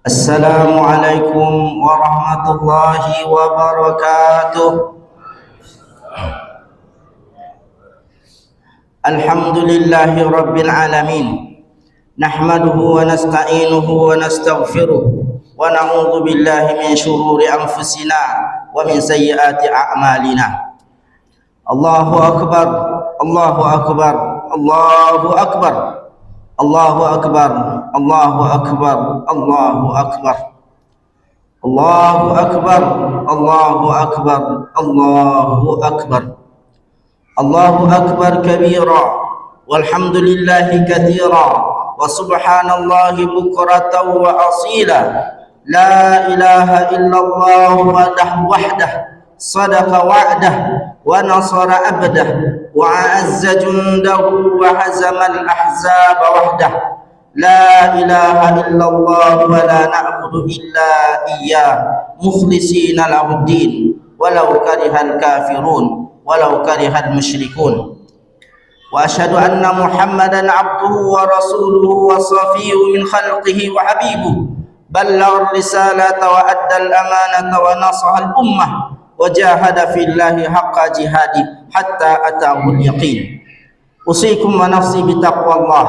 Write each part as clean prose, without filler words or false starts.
Assalamualaikum warahmatullahi wabarakatuh. Alhamdulillahi rabbil alamin. Nahmaduhu wa nasta'inuhu wa nastaghfiruh wa na'udzu billahi min shururi anfusina wa min sayyiati a'malina. Allahu akbar, Allahu akbar, Allahu akbar. Allahu akbar, Allahu akbar, Allahu akbar. Allahu akbar, Allahu akbar, Allahu akbar. Allahu akbar kabira walhamdulillahi katsira wa subhanallahi bukratan wa asila. La ilaha illallah wahdah sadaqa wa'dah wa nasara abdah wa a'azza jundahu wa hazama al-ahzaba wahdah. La ilaha illallah wa la na'budu illa iyyah mukhlishina lahu-d-din walau karihal kafirun walau karihal musyrikun. Wa asyhadu anna Muhammadan 'abduhu wa rasuluhu wa safiyyuhu min khalqihi wa habibuhu ballagha ar-risalata wa adda al-amanata wa nasaha al-ummah wa jahada fillahi haqqa jihadi hatta ataahu al-yaqin. Usikum wa nafsi bitaqwallah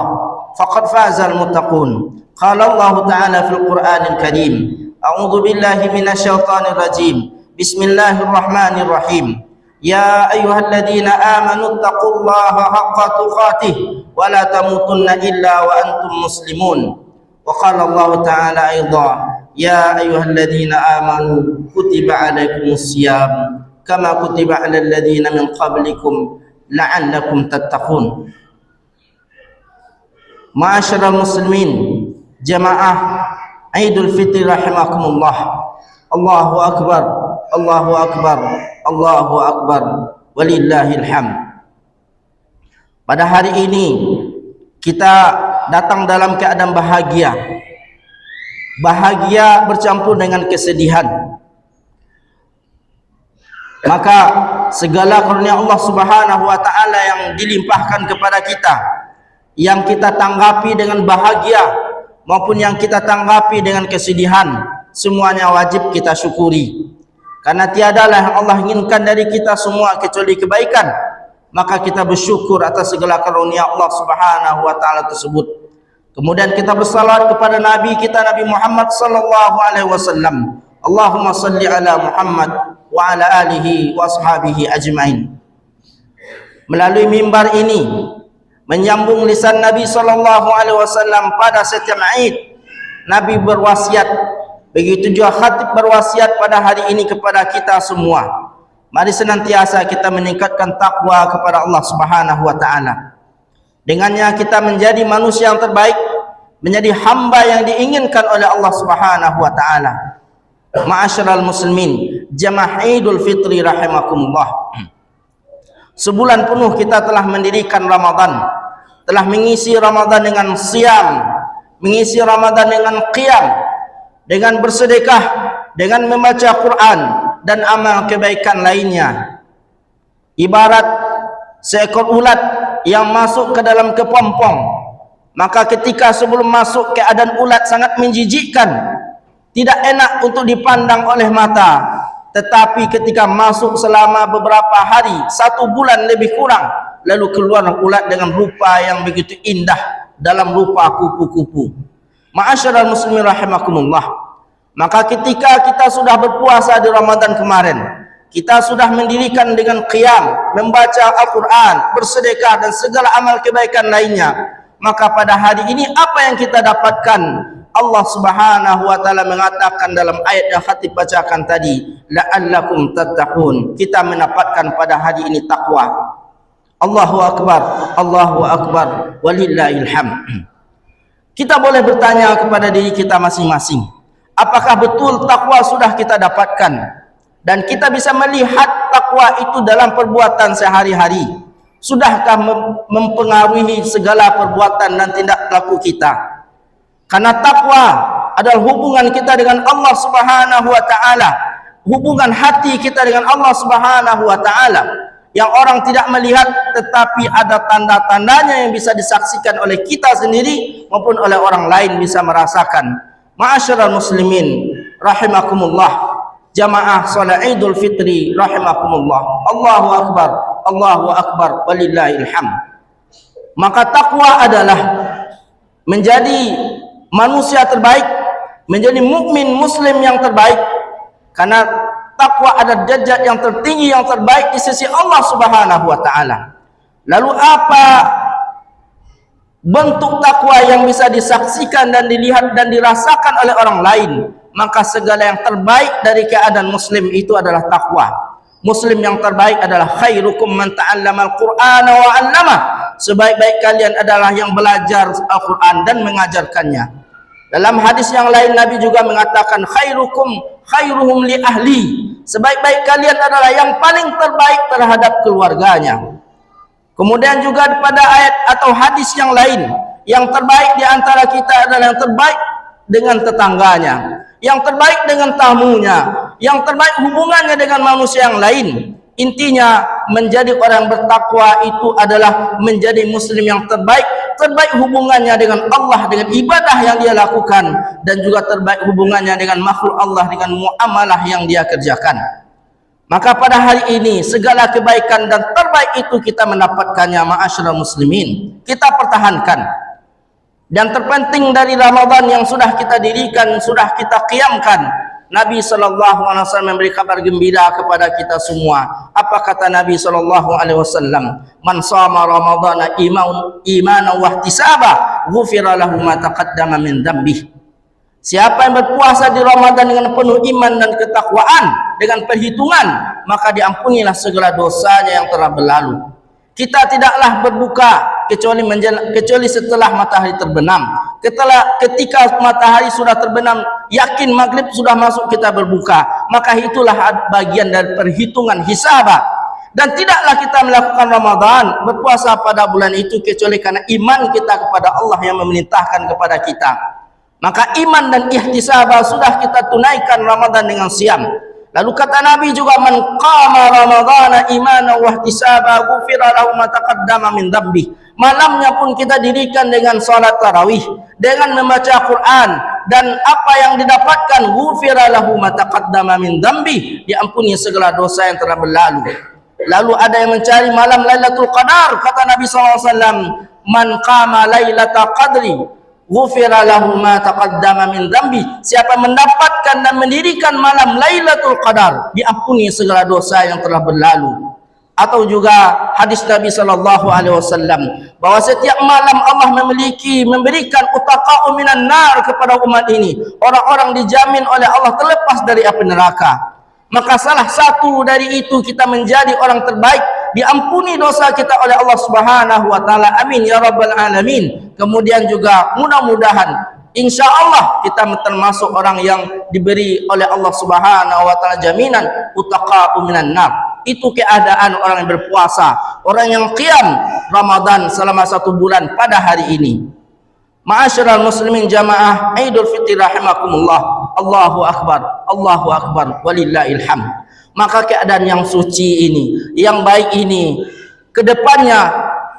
faqad faza al-muttaqun. Qala Allah ta'ala fil Qur'anil Karim, a'udzu billahi minasy syaithanir rajim. Bismillahirrahmanirrahim. Ya ayyuhalladzina amanu taqullaha haqqa tuqatih wa la tamutunna illa wa antum muslimun. Wa qala Allah ta'ala aidan, ya ayyuhalladzina amanu kutiba alaikumus syiyam kama kutiba alal ladzina min qablikum la'allakum tattaqun. Ma'asyiral muslimin, jamaah Idul Fitri rahimakumullah. Allahu akbar, Allahu akbar, Allahu akbar, walillahil hamd. Pada hari ini kita datang dalam keadaan bahagia. Bahagia bercampur dengan kesedihan. Maka segala karunia Allah Subhanahu wa taala yang dilimpahkan kepada kita, yang kita tanggapi dengan bahagia maupun yang kita tanggapi dengan kesedihan, semuanya wajib kita syukuri. Karena tiadalah yang Allah inginkan dari kita semua kecuali kebaikan. Maka kita bersyukur atas segala karunia Allah Subhanahu wa taala tersebut. Kemudian kita bersalawat kepada Nabi kita, Nabi Muhammad sallallahu alaihi wasallam. Allahumma salli ala Muhammad wa ala alihi wa ashabihi ajmain. Melalui mimbar ini menyambung lisan Nabi sallallahu alaihi wasallam pada setiap Id, Nabi berwasiat, begitu juga khatib berwasiat pada hari ini kepada kita semua. Mari senantiasa kita meningkatkan takwa kepada Allah Subhanahu wa taala. Dengannya kita menjadi manusia yang terbaik, menjadi hamba yang diinginkan oleh Allah Subhanahu wa taala. Ma'asyiral muslimin, jamaah Idul Fitri rahimakumullah. Sebulan penuh kita telah mendirikan Ramadan, telah mengisi Ramadan dengan siam, mengisi Ramadan dengan qiyam, dengan bersedekah, dengan membaca Quran dan amal kebaikan lainnya. Ibarat seekor ulat yang masuk ke dalam kepompong, maka ketika sebelum masuk keadaan ulat sangat menjijikkan, tidak enak untuk dipandang oleh mata. Tetapi ketika masuk selama beberapa hari, 1 bulan lebih kurang, lalu keluar ulat dengan rupa yang begitu indah, dalam rupa kupu-kupu. Ma'asyiral muslimin rahimakumullah. Maka ketika kita sudah berpuasa di Ramadan kemarin, kita sudah mendirikan dengan qiyam, membaca Al-Quran, bersedekah dan segala amal kebaikan lainnya, maka pada hari ini apa yang kita dapatkan? Allah Subhanahu wa taala mengatakan dalam ayat yang khatib bacakan tadi, la'allakum tattaqun. Kita mendapatkan pada hari ini takwa. Allahu akbar, Allahu akbar, walillahil hamd. Kita boleh bertanya kepada diri kita masing-masing, apakah betul takwa sudah kita dapatkan? Dan kita bisa melihat takwa itu dalam perbuatan sehari-hari. Sudahkah mempengaruhi segala perbuatan dan tindak laku kita? Karena takwa adalah hubungan kita dengan Allah Subhanahu wa taala, hubungan hati kita dengan Allah Subhanahu wa taala yang orang tidak melihat, tetapi ada tanda-tandanya yang bisa disaksikan oleh kita sendiri maupun oleh orang lain bisa merasakan. Ma'asyiral muslimin rahimakumullah, jamaah salat Idul Fitri rahimakumullah. Allahu akbar, Allahu akbar, walillahil hamd. Maka takwa adalah menjadi manusia terbaik, menjadi mukmin muslim yang terbaik, karena takwa adalah derajat yang tertinggi, yang terbaik di sisi Allah Subhanahu wa taala. Lalu apa bentuk takwa yang bisa disaksikan dan dilihat dan dirasakan oleh orang lain? Maka segala yang terbaik dari keadaan muslim itu adalah takwa. Muslim yang terbaik adalah khairukum man ta'allama al-Qur'ana wa 'allamah. Sebaik-baik kalian adalah yang belajar Al-Qur'an dan mengajarkannya. Dalam hadis yang lain Nabi juga mengatakan khairuhum li ahli. Sebaik-baik kalian adalah yang paling terbaik terhadap keluarganya. Kemudian juga pada ayat atau hadis yang lain, yang terbaik di antara kita adalah yang terbaik dengan tetangganya, yang terbaik dengan tamunya, yang terbaik hubungannya dengan manusia yang lain. Intinya menjadi orang bertakwa itu adalah menjadi muslim yang terbaik, terbaik hubungannya dengan Allah, dengan ibadah yang dia lakukan, dan juga terbaik hubungannya dengan makhluk Allah, dengan muamalah yang dia kerjakan. Maka pada hari ini segala kebaikan dan terbaik itu kita mendapatkannya, ma'asyiral muslimin. Kita pertahankan. Dan terpenting dari Ramadan yang sudah kita dirikan, sudah kita qiyamkan, Nabi SAW memberi kabar gembira kepada kita semua. Apa kata Nabi SAW? Man shama Ramadana imanan wa ihtisaba, ghufira lahu ma taqaddama min dzambih. Siapa yang berpuasa di Ramadan dengan penuh iman dan ketakwaan, dengan perhitungan, maka diampunilah segala dosanya yang telah berlalu. Kita tidaklah berbuka kecuali setelah matahari terbenam. Ketika matahari sudah terbenam, yakin maghrib sudah masuk, kita berbuka. Maka itulah bagian dari perhitungan hisabah. Dan tidaklah kita melakukan Ramadan, berpuasa pada bulan itu kecuali karena iman kita kepada Allah yang memerintahkan kepada kita. Maka iman dan ihtisabah sudah kita tunaikan Ramadan dengan siam. Lalu kata Nabi juga, man qama ramadhana imanan wa ihtisaba ghufira lahu ma taqaddama min dzambi. Malamnya pun kita dirikan dengan salat tarawih, dengan membaca Quran, dan apa yang didapatkan ghufira lahu ma taqaddama min dzambi, diampuni segala dosa yang telah berlalu. Lalu ada yang mencari malam Lailatul Qadar, kata Nabi SAW, man qama lailatul qadri ghufira lahu ma taqaddama min dzambi. Siapa mendapatkan dan mendirikan malam Lailatul Qadar, diampuni segala dosa yang telah berlalu. Atau juga hadis Nabi SAW bahwa setiap malam Allah memberikan utaqa'u minan nar kepada umat ini. Orang-orang dijamin oleh Allah terlepas dari api neraka. Maka salah satu dari itu kita menjadi orang terbaik, diampuni dosa kita oleh Allah Subhanahu wa taala. Amin ya rabbal alamin. Kemudian juga mudah-mudahan insyaallah kita termasuk orang yang diberi oleh Allah Subhanahu wa taala jaminan utaqa'u minan nar. Itu keadaan orang yang berpuasa, orang yang qiyam Ramadan selama 1 bulan pada hari ini. Ma'asyiral muslimin jamaah Idul Fitri rahimakumullah. Allahu akbar, Allahu akbar, walillahil hamd. Maka keadaan yang suci ini, yang baik ini, kedepannya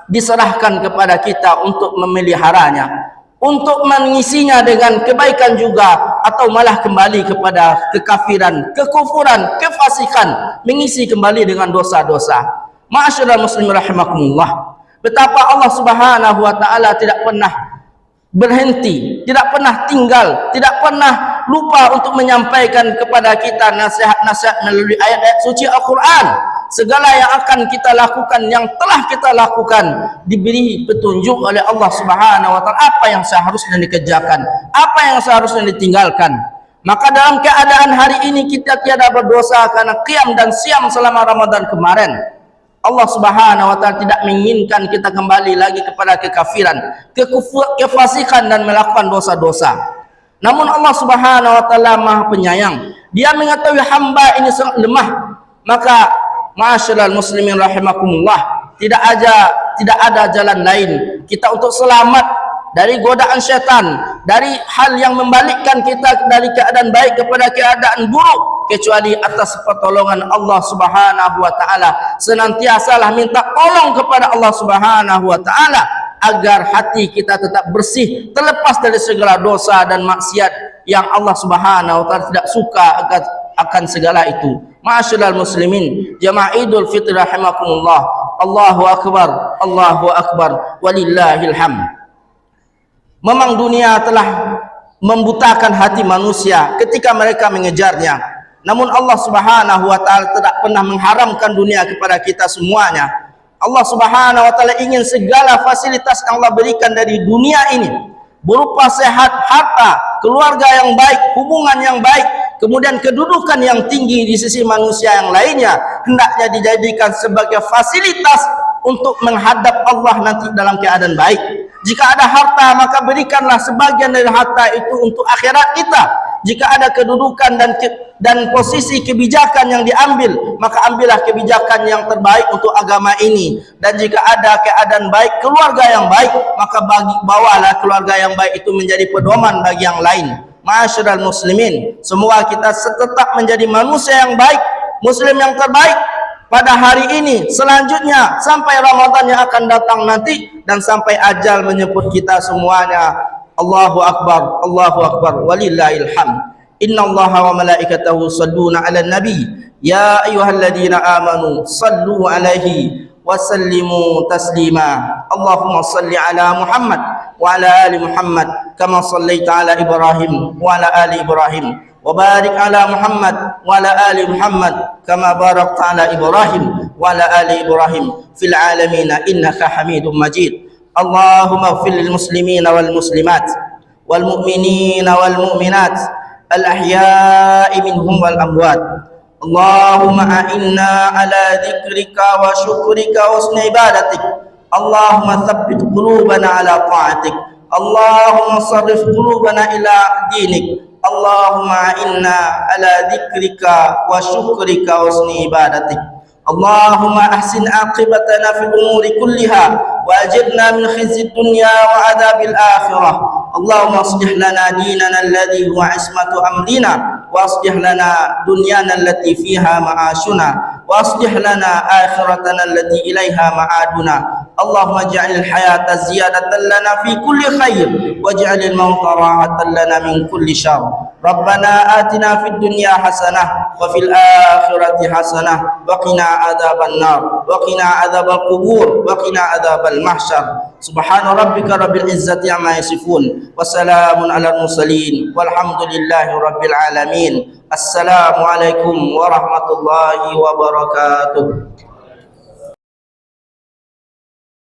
diserahkan kepada kita untuk memeliharanya, untuk mengisinya dengan kebaikan juga, atau malah kembali kepada kekafiran, kekufuran, kefasikan, mengisi kembali dengan dosa-dosa. Ma'asyiral muslimin rahimakumullah. Betapa Allah Subhanahu wa taala tidak pernah berhenti, tidak pernah tinggal, tidak pernah lupa untuk menyampaikan kepada kita nasihat-nasihat melalui ayat-ayat suci Al-Quran. Segala yang akan kita lakukan, yang telah kita lakukan, diberi petunjuk oleh Allah Subhanahu wa taala apa yang seharusnya dikerjakan, apa yang seharusnya ditinggalkan. Maka dalam keadaan hari ini kita tiada berdosa karena qiyam dan siam selama Ramadan kemarin. Allah Subhanahu wa taala tidak menginginkan kita kembali lagi kepada kekafiran, kefasikan, dan melakukan dosa-dosa. Namun Allah Subhanahu wa taala Maha Penyayang. Dia mengetahui hamba ini sangat lemah. Maka ma'asyiral muslimin rahimakumullah, tidak ada jalan lain kita untuk selamat dari godaan syaitan, dari hal yang membalikkan kita dari keadaan baik kepada keadaan buruk, kecuali atas pertolongan Allah Subhanahu wa taala. Senantiasalah minta tolong kepada Allah Subhanahu wa taala agar hati kita tetap bersih, terlepas dari segala dosa dan maksiat yang Allah Subhanahu wa taala tidak suka akan segala itu. Ma'asyiral muslimin, jamaah Idul Fitri rahimakumullah. Allahu akbar, walillahil hamd. Memang dunia telah membutakan hati manusia ketika mereka mengejarnya. Namun Allah Subhanahu wa taala tidak pernah mengharamkan dunia kepada kita semuanya. Allah Subhanahu wa taala ingin segala fasilitas yang Allah berikan dari dunia ini, berupa sehat, harta, keluarga yang baik, hubungan yang baik, kemudian kedudukan yang tinggi di sisi manusia yang lainnya, hendaknya dijadikan sebagai fasilitas untuk menghadap Allah nanti dalam keadaan baik. Jika ada harta, maka berikanlah sebagian dari harta itu untuk akhirat kita. Jika ada kedudukan dan posisi kebijakan yang diambil, maka ambillah kebijakan yang terbaik untuk agama ini. Dan jika ada keadaan baik, keluarga yang baik, maka bawalah keluarga yang baik itu menjadi pedoman bagi yang lain. Ma'asyiral muslimin, semoga kita tetap menjadi manusia yang baik, muslim yang terbaik pada hari ini, selanjutnya sampai Ramadan yang akan datang nanti, dan sampai ajal menyebut kita semuanya. Allahu akbar, walillahil hamd. Innallaha wa malaikatahu yusholluna 'alan nabi, ya ayyuhalladzina amanu shallu 'alaihi wa sallimu taslima. Allahumma shalli 'ala Muhammad wa 'ala ali Muhammad kama shallaita 'ala Ibrahim wa 'ala ali Ibrahim, wa barik 'ala Muhammad wa 'ala ali Muhammad kama barakta 'ala Ibrahim wa 'ala ali Ibrahim fil 'alamin innaka Hamidum Majid. Allahumma ighfir lil muslimina wal muslimat wal mu'minina wal mu'minat al ahya'i minhum wal amwat. Allahumma a'inna ala dzikrika wa syukrika wa husni ibadatik. Allahumma tsabbit qulubana ala ta'atik. Allahumma sarrif qulubana ila dinik. Allahumma a'inna ala dzikrika wa syukrika wa husni ibadatik. Allahumma ahsin aqibatana fil umuri kulliha wa ajirna min khizyid dunya wa adzabil akhirah. Allahumma aslih lana dinana alladhi huwa ismatu amrina wa aslih lana dunyana allati fiha ma'ashuna wa aslih lana akhiratana allati ilaiha ma'aduna. Allahumma ij'alil hayata ziyadatan lana fi kulli khair waj'alil mauta rahatan lana min kulli syarr. Rabbana atina fid dunya hasanah wa fil akhirati hasanah wa qina adzaban nar wa qina adzabal qubur wa qina adzabal mahsyar. Subhana rabbika rabbil izzati amma yasifun wa salamun alal mursalin walhamdulillahi rabbil alamin. Assalamu alaikum warahmatullahi wabarakatuh.